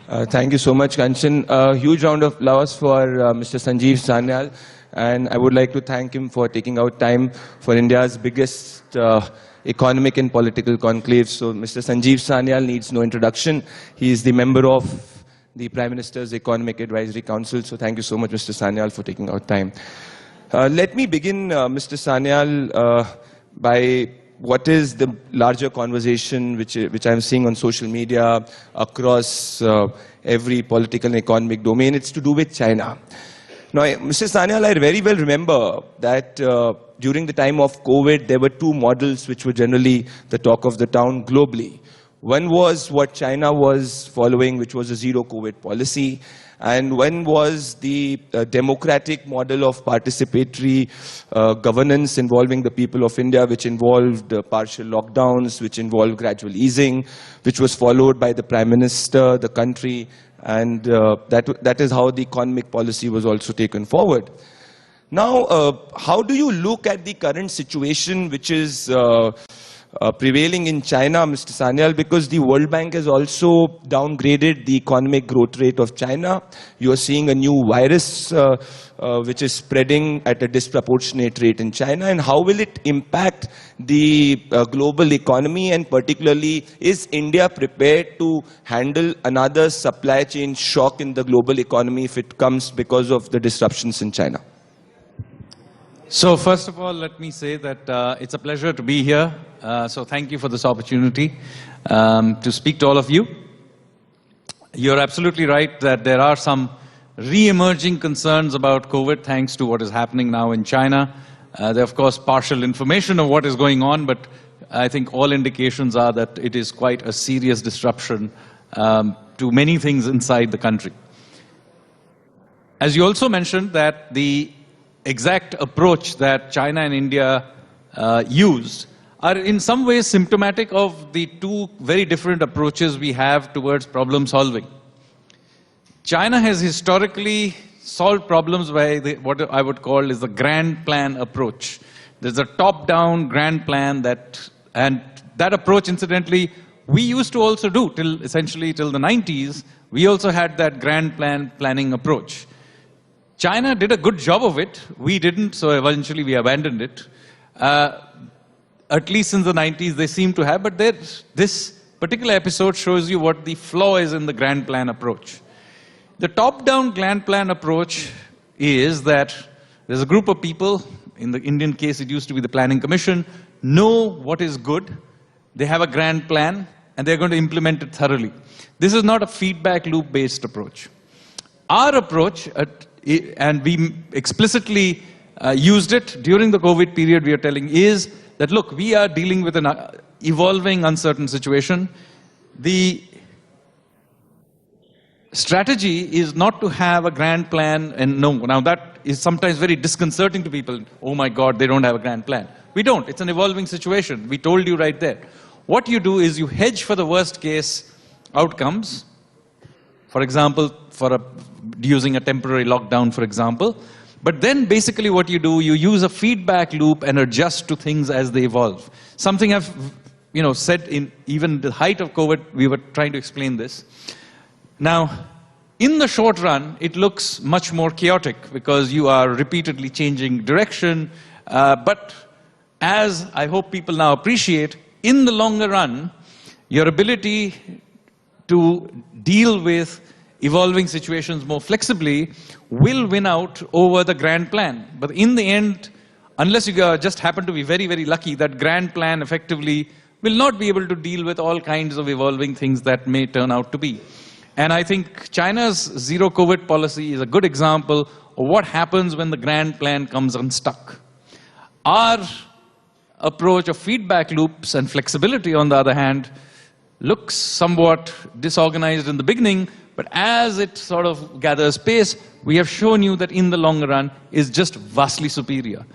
Thank you so much, Kanchan. A huge round of applause for Mr. Sanjeev Sanyal. And I would like to thank him for taking out time for India's biggest economic and political conclave. So Mr. Sanjeev Sanyal needs no introduction. He is the member of the Prime Minister's Economic Advisory Council. So thank you so much, Mr. Sanyal, for taking out time. Let me begin, Mr. Sanyal, by what is the larger conversation which I'm seeing on social media across every political and economic domain. It's to do with China. Now, Mr. Sanyal, I very well remember that during the time of COVID, there were two models which were generally the talk of the town globally. One was what China was following, which was a zero-COVID policy. And one was the democratic model of participatory governance involving the people of India, which involved partial lockdowns, which involved gradual easing, which was followed by the Prime Minister, the country, and that is how the economic policy was also taken forward. Now, how do you look at the current situation which is prevailing in China, Mr. Sanyal, because the World Bank has also downgraded the economic growth rate of China. You are seeing a new virus which is spreading at a disproportionate rate in China. And how will it impact the global economy? And particularly, is India prepared to handle another supply chain shock in the global economy if it comes because of the disruptions in China? So first of all, let me say that it's a pleasure to be here. So thank you for this opportunity to speak to all of you. You're absolutely right that there are some re-emerging concerns about COVID thanks to what is happening now in China. There are, of course, partial information of what is going on, but I think all indications are that it is quite a serious disruption to many things inside the country. As you also mentioned, that the exact approach that China and India used are in some ways symptomatic of the two very different approaches we have towards problem solving. China has historically solved problems by what I would call is the grand plan approach. There's a top-down grand plan and that approach, incidentally, we used to also do essentially till the 90s. We also had that grand planning approach. China did a good job of it. We didn't, so eventually we abandoned it. At least since the 90s, they seem to have. But this particular episode shows you what the flaw is in the grand plan approach. The top-down grand plan approach is that there's a group of people, in the Indian case it used to be the Planning Commission, know what is good, they have a grand plan, and they're going to implement it thoroughly. This is not a feedback loop-based approach. Our approach, and we explicitly used it during the COVID period, we are telling, is that, look, we are dealing with an evolving, uncertain situation. The strategy is not to have a grand plan and no. Now, that is sometimes very disconcerting to people. Oh, my God, they don't have a grand plan. We don't. It's an evolving situation. We told you right there. What you do is you hedge for the worst case outcomes. For example, using a temporary lockdown, for example. But then basically what you do, you use a feedback loop and adjust to things as they evolve. Something I've said in even the height of COVID, we were trying to explain this. Now, in the short run, it looks much more chaotic because you are repeatedly changing direction. But as I hope people now appreciate, in the longer run, your ability to deal with evolving situations more flexibly will win out over the grand plan. But in the end, unless you just happen to be very, very lucky, that grand plan effectively will not be able to deal with all kinds of evolving things that may turn out to be. And I think China's zero COVID policy is a good example of what happens when the grand plan comes unstuck. Our approach of feedback loops and flexibility, on the other hand, looks somewhat disorganized in the beginning, but as it sort of gathers pace, we have shown you that in the longer run is just vastly superior.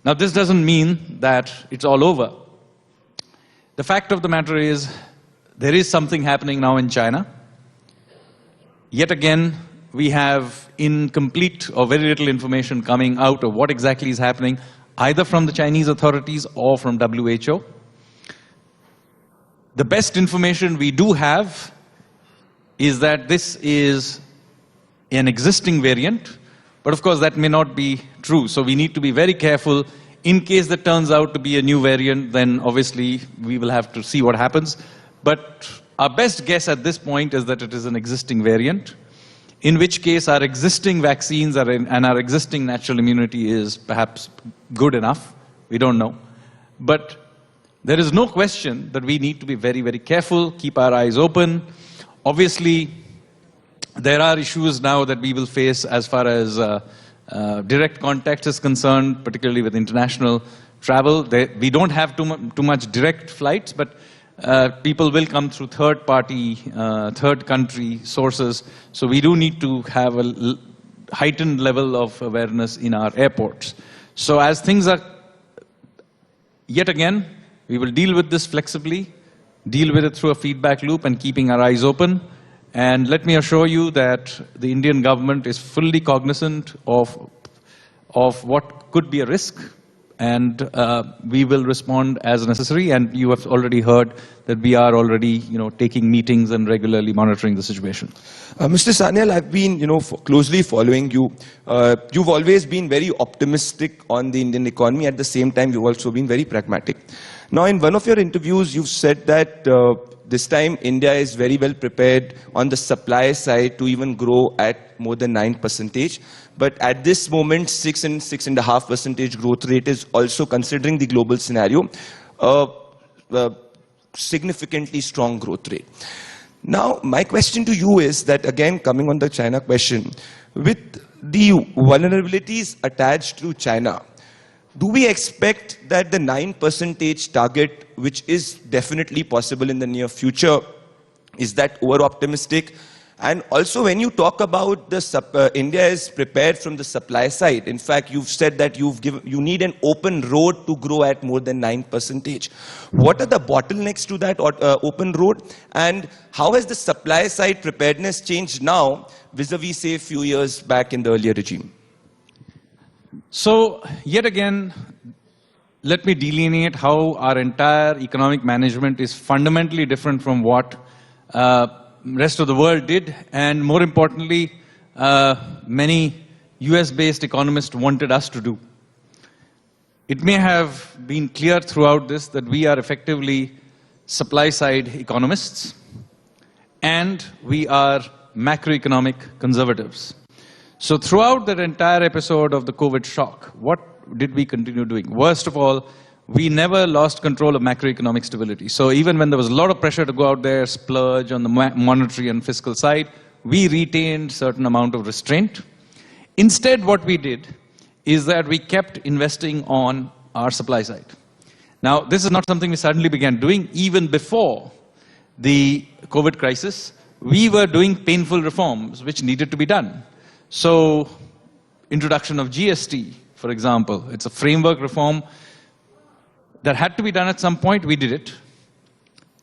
Now, this doesn't mean that it's all over. The fact of the matter is, there is something happening now in China. Yet again, we have incomplete or very little information coming out of what exactly is happening, either from the Chinese authorities or from WHO. The best information we do have is that this is an existing variant, but of course that may not be true. So we need to be very careful. In case that turns out to be a new variant, then obviously we will have to see what happens. But our best guess at this point is that it is an existing variant, in which case our existing vaccines and our existing natural immunity is perhaps good enough. We don't know. But there is no question that we need to be very, very careful, keep our eyes open. Obviously, there are issues now that we will face as far as direct contact is concerned, particularly with international travel. We don't have too much direct flights, but people will come through third-party, third-country sources. So we do need to have a heightened level of awareness in our airports. So as things are, yet again, we will deal with this flexibly, deal with it through a feedback loop and keeping our eyes open. And let me assure you that the Indian government is fully cognizant of what could be a risk, and we will respond as necessary. And you have already heard that we are already, taking meetings and regularly monitoring the situation. Mr. Sanyal, I've been, closely following you. You've always been very optimistic on the Indian economy. At the same time, you've also been very pragmatic. Now, in one of your interviews, you've said that this time India is very well prepared on the supply side to even grow at more than 9%. But at this moment, 6 and 6.5% growth rate is also, considering the global scenario, significantly strong growth rate. Now, my question to you is that, again, coming on the China question, with the vulnerabilities attached to China, do we expect that the 9% target, which is definitely possible in the near future, is that over-optimistic? And also, when you talk about India is prepared from the supply side, in fact, you've said that you need an open road to grow at more than 9%. What are the bottlenecks to that open road? And how has the supply side preparedness changed now vis-a-vis, say, a few years back in the earlier regime? So, yet again, let me delineate how our entire economic management is fundamentally different from what rest of the world did, and more importantly, many US-based economists wanted us to do. It may have been clear throughout this that we are effectively supply-side economists, and we are macroeconomic conservatives. So throughout that entire episode of the COVID shock, what did we continue doing? Worst of all, we never lost control of macroeconomic stability. So even when there was a lot of pressure to go out there, splurge on the monetary and fiscal side, we retained certain amount of restraint. Instead, what we did is that we kept investing on our supply side. Now, this is not something we suddenly began doing. Even before the COVID crisis, we were doing painful reforms which needed to be done. So, introduction of GST, for example, it's a framework reform that had to be done at some point. We did it.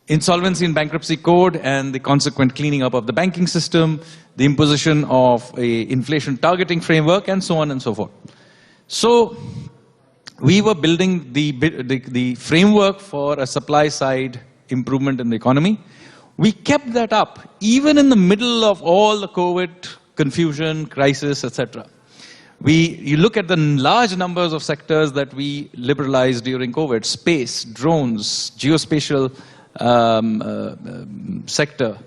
Insolvency and bankruptcy code and the consequent cleaning up of the banking system, the imposition of a inflation targeting framework, and so on and so forth. So, we were building the framework for a supply side improvement in the economy. We kept that up, even in the middle of all the COVID confusion, crisis, etc. You look at the large numbers of sectors that we liberalized during COVID: space, drones, geospatial sector,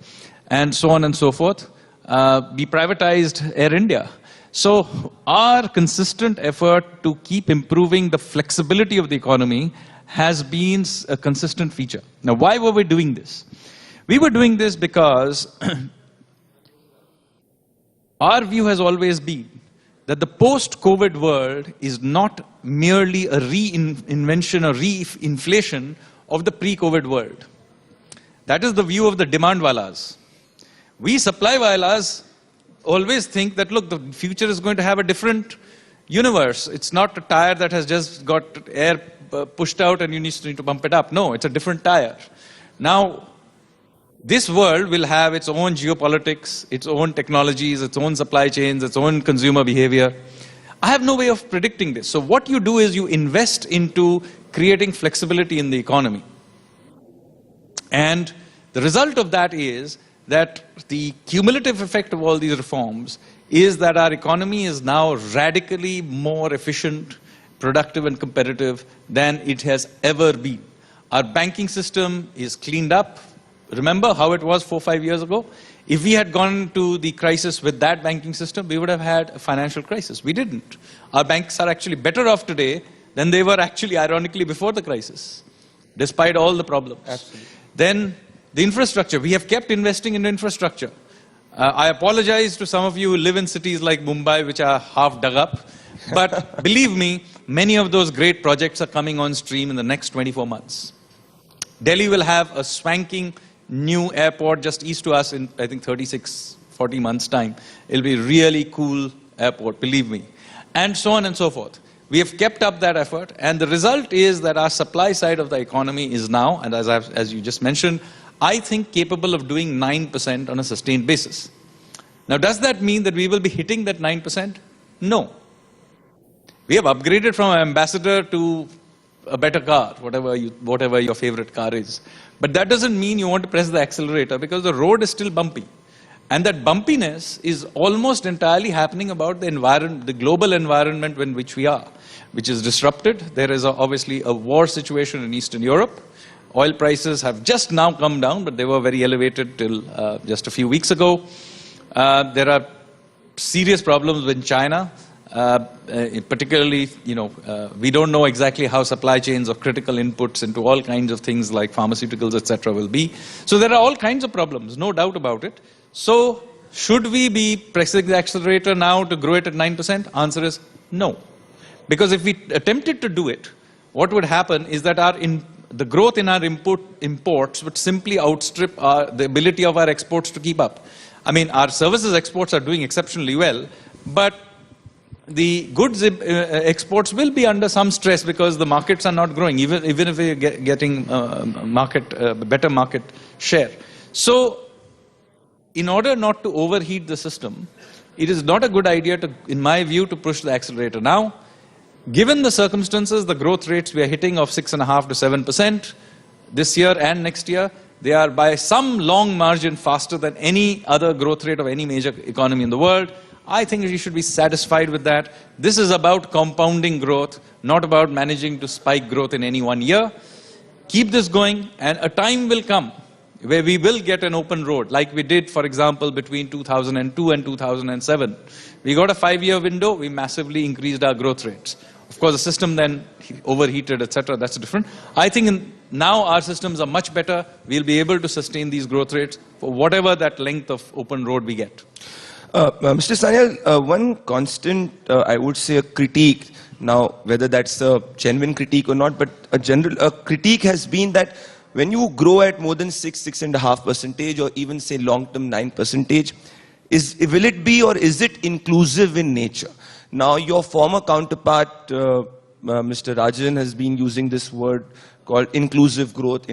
and so on and so forth. We privatized Air India. So our consistent effort to keep improving the flexibility of the economy has been a consistent feature. Now, why were we doing this? We were doing this because our view has always been that the post-COVID world is not merely a reinvention or re-inflation of the pre-COVID world. That is the view of the demand walas. We supply walas always think that, look, the future is going to have a different universe. It's not a tire that has just got air pushed out and you need to bump it up. No, it's a different tire. Now, this world will have its own geopolitics, its own technologies, its own supply chains, its own consumer behavior. I have no way of predicting this. So what you do is you invest into creating flexibility in the economy. And the result of that is that the cumulative effect of all these reforms is that our economy is now radically more efficient, productive and competitive than it has ever been. Our banking system is cleaned up. Remember how it was 4 or 5 years ago? If we had gone to the crisis with that banking system, we would have had a financial crisis. We didn't. Our banks are actually better off today than they were actually, ironically, before the crisis, despite all the problems. Absolutely. Then the infrastructure. We have kept investing in infrastructure. I apologize to some of you who live in cities like Mumbai, which are half dug up. But believe me, many of those great projects are coming on stream in the next 24 months. Delhi will have a swanking new airport just east to us in, I think, 36, 40 months' time. It'll be a really cool airport, believe me. And so on and so forth. We have kept up that effort, and the result is that our supply side of the economy is now, and as you just mentioned, I think capable of doing 9% on a sustained basis. Now, does that mean that we will be hitting that 9%? No. We have upgraded from an ambassador to a better car, whatever your favorite car is. But that doesn't mean you want to press the accelerator, because the road is still bumpy. And that bumpiness is almost entirely happening about the environment, the global environment in which we are, which is disrupted. There is obviously a war situation in Eastern Europe. Oil prices have just now come down, but they were very elevated till just a few weeks ago. There are serious problems with China. Particularly, we don't know exactly how supply chains of critical inputs into all kinds of things like pharmaceuticals, etc. will be. So there are all kinds of problems, no doubt about it. So should we be pressing the accelerator now to grow it at 9%? Answer is no. Because if we attempted to do it, what would happen is that the growth in our imports would simply outstrip the ability of our exports to keep up. I mean, our services exports are doing exceptionally well, but the goods exports will be under some stress because the markets are not growing, even if we are getting better market share. So, in order not to overheat the system, it is not a good idea to, in my view, to push the accelerator now. Given the circumstances, the growth rates we are hitting of 6.5% to 7% this year and next year, they are by some long margin faster than any other growth rate of any major economy in the world. I think we should be satisfied with that. This is about compounding growth, not about managing to spike growth in any one year. Keep this going, and a time will come where we will get an open road, like we did, for example, between 2002 and 2007. We got a 5-year window, we massively increased our growth rates. Of course, the system then overheated, etc. That's different. I think now our systems are much better. We'll be able to sustain these growth rates for whatever that length of open road we get. Mr. Sanyal, one constant, I would say, a critique, now whether that's a genuine critique or not, but a critique has been that when you grow at more than 6.5%, or even say long-term 9%, will it be or is it inclusive in nature? Now, your former counterpart, Mr. Rajan, has been using this word called inclusive growth.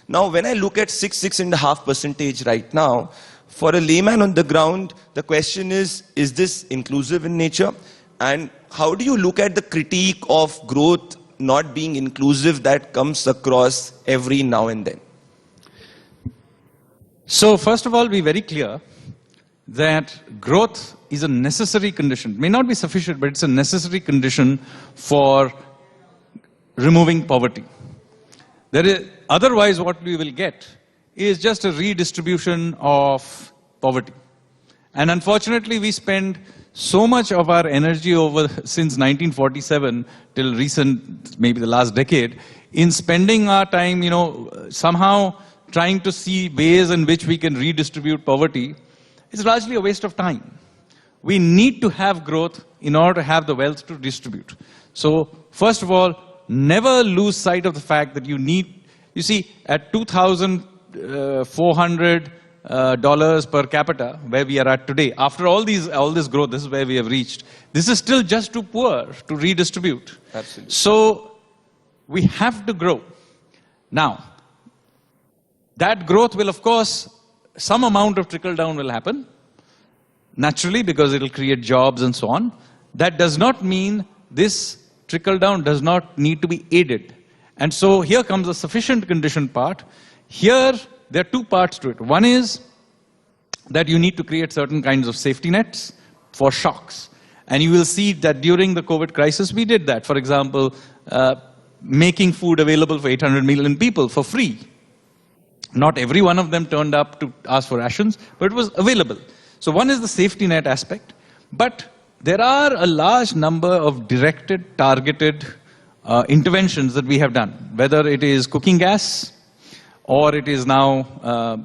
Now, when I look at 6.5% right now, for a layman on the ground, the question is this inclusive in nature? And how do you look at the critique of growth not being inclusive that comes across every now and then? So, first of all, be very clear that growth is a necessary condition. It may not be sufficient, but it's a necessary condition for removing poverty. Otherwise, what we will get is just a redistribution of poverty. And unfortunately, we spend so much of our energy since 1947 till recent, maybe the last decade, in spending our time, somehow trying to see ways in which we can redistribute poverty. It's largely a waste of time. We need to have growth in order to have the wealth to distribute. So, first of all, never lose sight of the fact that you see, at $2,400 per capita, where we are at today, after all this growth, this is where we have reached. This is still just too poor to redistribute. Absolutely. So, we have to grow. Now, that growth will, of course, some amount of trickle down will happen, naturally, because it will create jobs and so on. That does not mean this trickle down does not need to be aided. And so here comes the sufficient condition part. Here, there are two parts to it. One is that you need to create certain kinds of safety nets for shocks. And you will see that during the COVID crisis, we did that. For example, making food available for 800 million people for free. Not every one of them turned up to ask for rations, but it was available. So one is the safety net aspect. But there are a large number of directed, targeted interventions that we have done, whether it is cooking gas, or it is now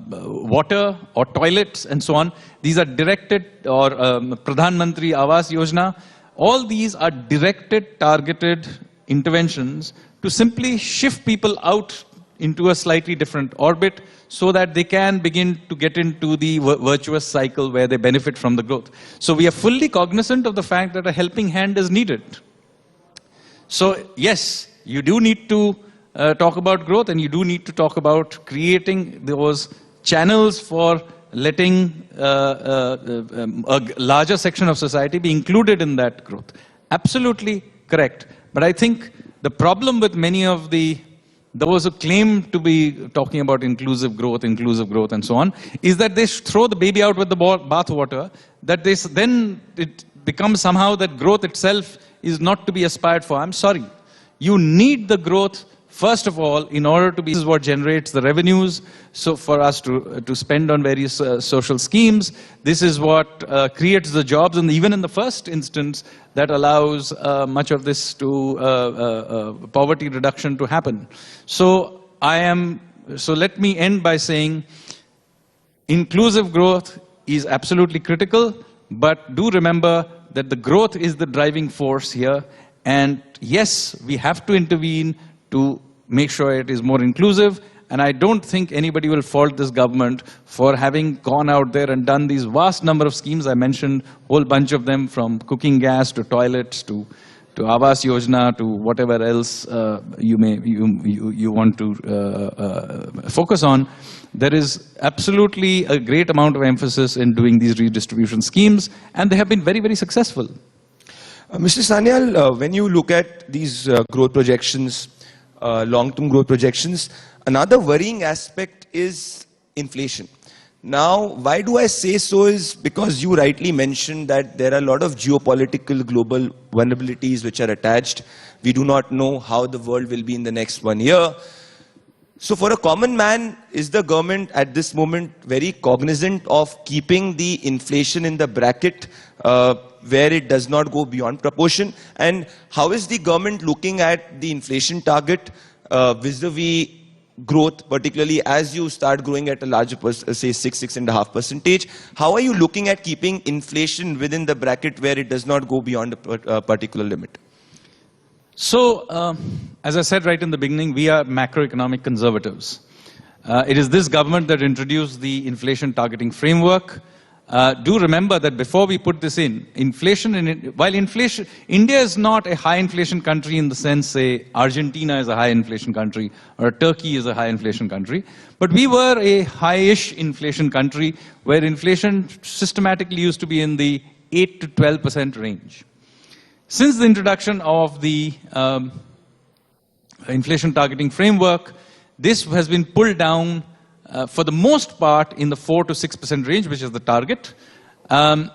water or toilets and so on. These are directed, or Pradhan Mantri Awas Yojana. All these are directed, targeted interventions to simply shift people out into a slightly different orbit so that they can begin to get into the virtuous cycle where they benefit from the growth. So we are fully cognizant of the fact that a helping hand is needed. So yes, you do need to talk about growth, and you do need to talk about creating those channels for letting a larger section of society be included in that growth. Absolutely correct. But I think the problem with many of those who claim to be talking about inclusive growth and so on, is that they throw the baby out with the bathwater, that then it becomes somehow that growth itself is not to be aspired for. I'm sorry. You need the growth, first of all, in order to be, this is what generates the revenues, so for us to spend on various social schemes. This is what creates the jobs, and even in the first instance, that allows much of this to poverty reduction to happen. So let me end by saying, inclusive growth is absolutely critical, but do remember that the growth is the driving force here, and yes, we have to intervene to make sure it is more inclusive. And I don't think anybody will fault this government for having gone out there and done these vast number of schemes. I mentioned a whole bunch of them, from cooking gas to toilets to Awas Yojana to whatever else you want to focus on. There is absolutely a great amount of emphasis in doing these redistribution schemes, and they have been very, very successful. Mr. Sanyal, when you look at these growth projections, long-term growth projections, another worrying aspect is inflation. Now, why do I say so is because you rightly mentioned that there are a lot of geopolitical global vulnerabilities which are attached. We do not know how the world will be in the next 1 year. So for a common man, is the government at this moment very cognizant of keeping the inflation in the bracket where it does not go beyond proportion? And how is the government looking at the inflation target vis-a-vis growth, particularly as you start growing at a larger, say 6.5%? How are you looking at keeping inflation within the bracket where it does not go beyond a particular limit? So, as I said right in the beginning, we are macroeconomic conservatives. It is this government that introduced the inflation targeting framework. Do remember that before we put this in, India is not a high inflation country in the sense, say, Argentina is a high inflation country or Turkey is a high inflation country. But we were a high-ish inflation country where inflation systematically used to be in the 8 to 12% range. Since the introduction of the inflation targeting framework, this has been pulled down for the most part in the 4 to 6% range, which is the target. And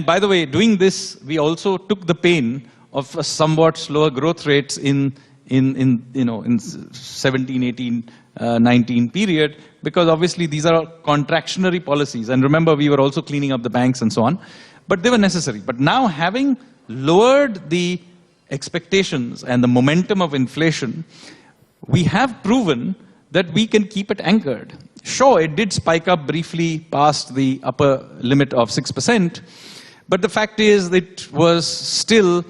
by the way, doing this, we also took the pain of a somewhat slower growth rates in 17, 18, 19 period, because obviously these are contractionary policies. And remember, we were also cleaning up the banks and so on, but they were necessary. But now, having lowered the expectations and the momentum of inflation, we have proven that we can keep it anchored. Sure, it did spike up briefly past the upper limit of 6%, but the fact is it was still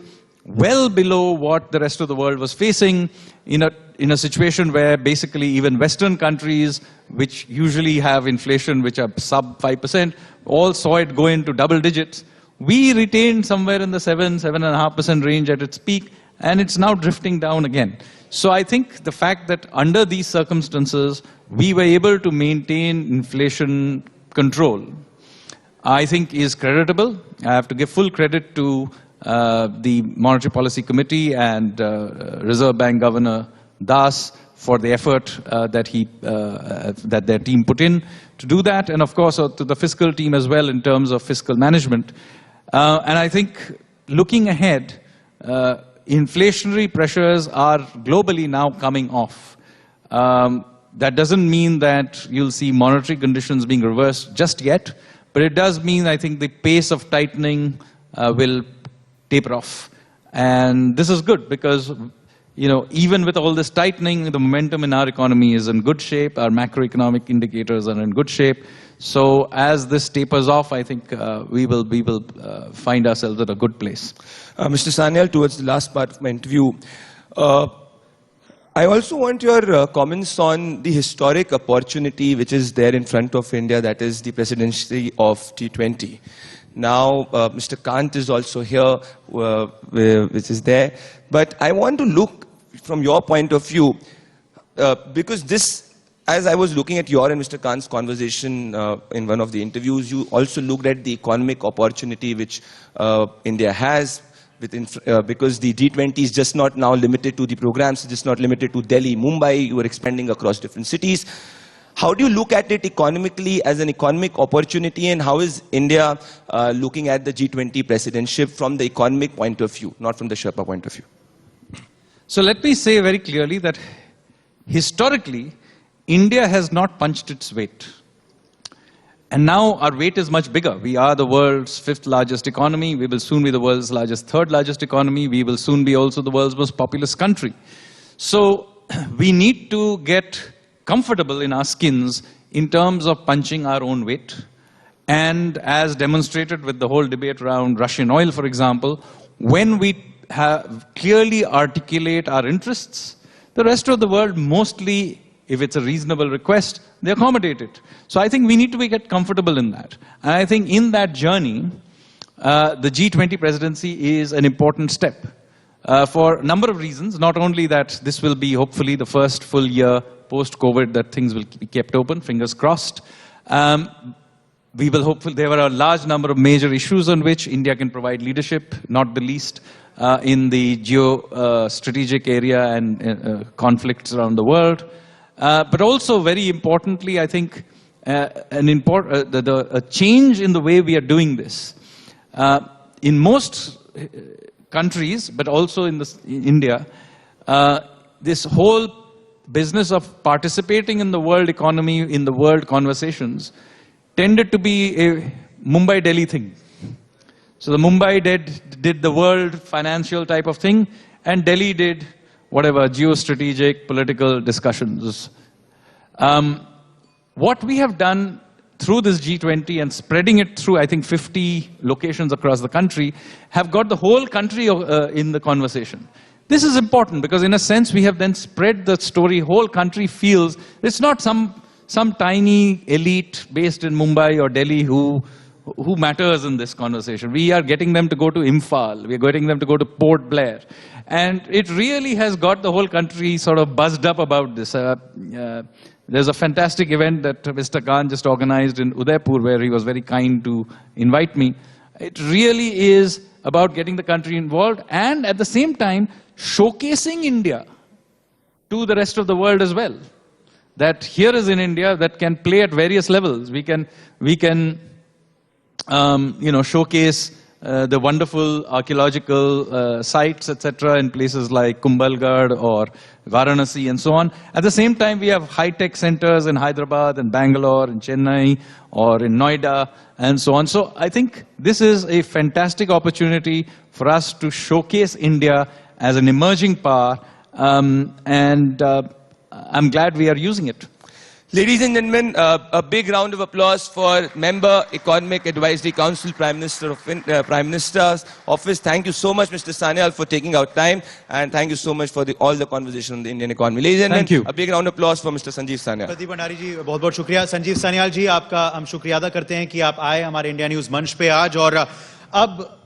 well below what the rest of the world was facing in a situation where basically even Western countries, which usually have inflation which are sub 5%, all saw it go into double digits. We retained somewhere in the 7.5% range at its peak, and it's now drifting down again. So I think the fact that under these circumstances, we were able to maintain inflation control, I think is creditable. I have to give full credit to the Monetary Policy Committee and Reserve Bank Governor Das for the effort that their team put in to do that, and of course to the fiscal team as well in terms of fiscal management. And I think looking ahead, inflationary pressures are globally now coming off. That doesn't mean that you'll see monetary conditions being reversed just yet, but it does mean, I think, the pace of tightening will taper off. And this is good because, even with all this tightening, the momentum in our economy is in good shape. Our macroeconomic indicators are in good shape. So as this tapers off, I think we will find ourselves at a good place. Mr. Sanyal, towards the last part of my interview, I also want your comments on the historic opportunity which is there in front of India, that is the presidency of G20. Now, Mr. Kant is also here, which is there. But I want to look from your point of view, because this, as I was looking at your and Mr. Kant's conversation in one of the interviews, you also looked at the economic opportunity which India has, because the G20 is just not now limited to the programs, it's just not limited to Delhi, Mumbai, you are expanding across different cities. How do you look at it economically as an economic opportunity, and how is India looking at the G20 presidency from the economic point of view, not from the Sherpa point of view? So let me say very clearly that historically, India has not punched its weight. And now our weight is much bigger. We are the world's 5th largest economy. We will soon be the world's 3rd largest economy. We will soon be also the world's most populous country. So we need to get comfortable in our skins in terms of punching our own weight. And as demonstrated with the whole debate around Russian oil, for example, when we clearly articulate our interests, the rest of the world mostly, if it's a reasonable request, they accommodate it. So I think we need to get comfortable in that. And I think in that journey, the G20 presidency is an important step for a number of reasons. Not only that this will be hopefully the first full year post-COVID that things will be kept open, fingers crossed. We will hopefully, there are a large number of major issues on which India can provide leadership, not the least in the geo-strategic area and conflicts around the world. But also, very importantly, I think a change in the way we are doing this. In most countries, but also in India, this whole business of participating in the world economy, in the world conversations, tended to be a Mumbai-Delhi thing. So the Mumbai did the world financial type of thing, and Delhi did whatever, geostrategic, political discussions. What we have done through this G20 and spreading it through, I think, 50 locations across the country, have got the whole country in the conversation. This is important because, in a sense, we have then spread the story. Whole country feels it's not some tiny elite based in Mumbai or Delhi who matters in this conversation. We are getting them to go to Imphal. We are getting them to go to Port Blair. And it really has got the whole country sort of buzzed up about this. There's a fantastic event that Mr. Khan just organized in Udaipur where he was very kind to invite me. It really is about getting the country involved and at the same time showcasing India to the rest of the world as well. That here is in India that can play at various levels. We can showcase the wonderful archaeological sites, etc., in places like Kumbhalgarh or Varanasi and so on. At the same time, we have high-tech centers in Hyderabad and Bangalore and Chennai or in Noida and so on. So I think this is a fantastic opportunity for us to showcase India as an emerging power, and I'm glad we are using it. Ladies and gentlemen, a big round of applause for Member Economic Advisory Council, Prime Minister's Office. Thank you so much, Mr. Sanyal, for taking out time, and thank you so much for all the conversation on the Indian economy. Ladies and gentlemen, a big round of applause for Mr. Sanjeev Sanyal. Pradeep Bhandari जी, बहुत-बहुत शुक्रिया. संजीव सान्याल जी, आपका हम शुक्रिया अदा करते हैं कि आप आए हमारे इंडिया न्यूज़ मंच पे आज. और अब